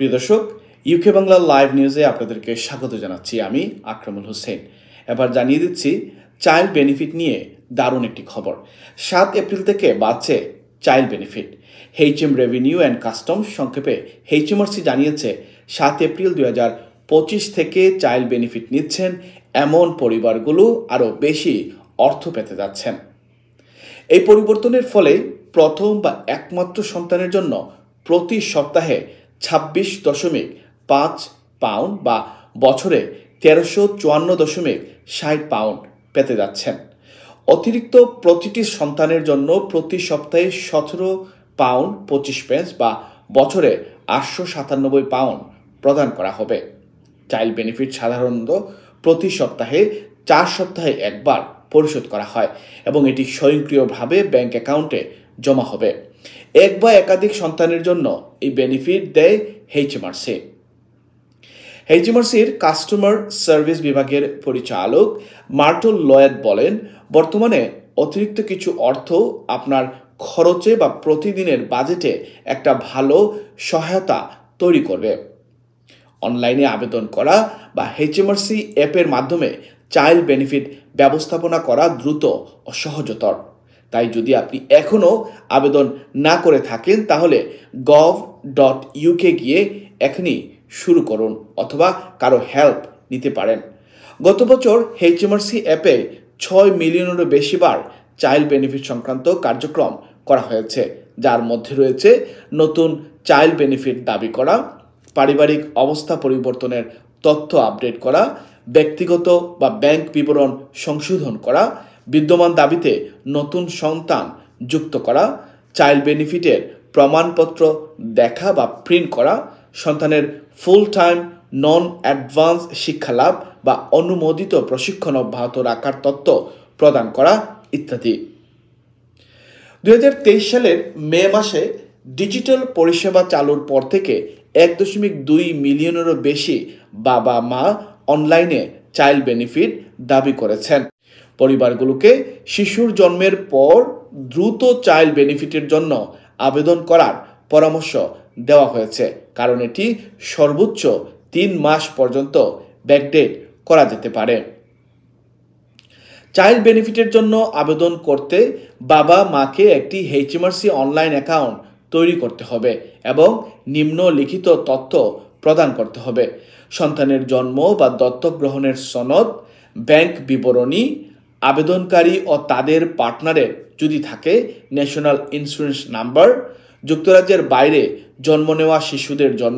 প্রিয় দর্শক, UK Bangla live নিউজে আপনাদেরকে স্বাগত জানাচ্ছি। আমি আকরামুল হোসেন। এবার জানিয়ে দিচ্ছি চাইল্ড বেনিফিট নিয়ে দারুণ একটি খবর। 7 এপ্রিল থেকে বাড়ছে child benefit. HM revenue and customs, সংক্ষেপে এইচএমআরসি জানিয়েছে 7 এপ্রিল 2025 থেকে চাইল্ড বেনিফিট নিচ্ছেন এমন পরিবারগুলো আরও বেশি অর্থ পেতে যাচ্ছেন। এই পরিবর্তনের ফলে প্রথম বা একমাত্র সন্তানের জন্য প্রতি সপ্তাহে 26.5 পাউন্ড বা বছরে 1354.60 পাউন্ড পেতে যাচ্ছেন। অতিরিক্ত প্রতিটি সন্তানের জন্য প্রতি সপ্তাহে 17 পাউন্ড 25 পেন্স বা বছরে 897 পাউন্ড প্রদান করা হবে। চাইল্ড বেনিফিট সাধারণত প্রতি সপ্তাহে 4 সপ্তাহে একবার পরিশোধ করা হয় এবং এটি স্বয়ংক্রিয়ভাবে ব্যাংক অ্যাকাউন্টে জমা হবে। এক বা একাধিক সন্তানের জন্য এই বেনিফিট দেয় এইচএমআরসি। এইচএমআরসির কাস্টমার সার্ভিস বিভাগের পরিচালক মার্টল লয়েড বলেন, বর্তমানে অতিরিক্ত কিছু অর্থ আপনার খরচে বা প্রতিদিনের বাজেটে একটা ভালো সহায়তা তৈরি করবে। অনলাইনে আবেদন করা বা এইচএমআরসি অ্যাপের মাধ্যমে চাইল্ড বেনিফিট ব্যবস্থাপনা করা দ্রুত ও সহজতর। তাই যদি আপনি এখনও আবেদন না করে থাকেন তাহলে gov.uk গিয়ে এখনই শুরু করুন অথবা কারো হেল্প নিতে পারেন। গত বছর এইচএমআরসি অ্যাপে 6 মিলিয়নেরও বেশি বার চাইল্ড বেনিফিট সংক্রান্ত কার্যক্রম করা হয়েছে, যার মধ্যে রয়েছে নতুন চাইল্ড বেনিফিট দাবি করা, পারিবারিক অবস্থা পরিবর্তনের তথ্য আপডেট করা, ব্যক্তিগত বা ব্যাংক বিবরণ সংশোধন করা, বিদ্যমান দাবিতে নতুন সন্তান যুক্ত করা, চাইল্ড বেনিফিটের প্রমাণপত্র দেখা বা প্রিন্ট করা, সন্তানের ফুল টাইম নন অ্যাডভান্স শিক্ষালাভ বা অনুমোদিত প্রশিক্ষণ অব্যাহত রাখার তথ্য প্রদান করা ইত্যাদি। 2023 সালের মে মাসে ডিজিটাল পরিষেবা চালুর পর থেকে 1.2 মিলিয়নেরও বেশি বাবা মা অনলাইনে চাইল্ড বেনিফিট দাবি করেছেন। পরিবারগুলোকে শিশুর জন্মের পর দ্রুত চাইল্ড বেনিফিটের জন্য আবেদন করার পরামর্শ দেওয়া হয়েছে, কারণ এটি সর্বোচ্চ 3 মাস পর্যন্ত ব্যাকডেট করা যেতে পারে। চাইল্ড বেনিফিটের জন্য আবেদন করতে বাবা মাকে একটি এইচএমআরসি অনলাইন অ্যাকাউন্ট তৈরি করতে হবে এবং নিম্নলিখিত তথ্য প্রদান করতে হবে: সন্তানের জন্ম বা দত্তক গ্রহণের সনদ, ব্যাংক বিবরণী, আবেদনকারী ও তাদের পার্টনারের যদি থাকে ন্যাশনাল ইন্স্যুরেন্স নাম্বার, যুক্তরাজ্যের বাইরে জন্ম নেওয়া শিশুদের জন্য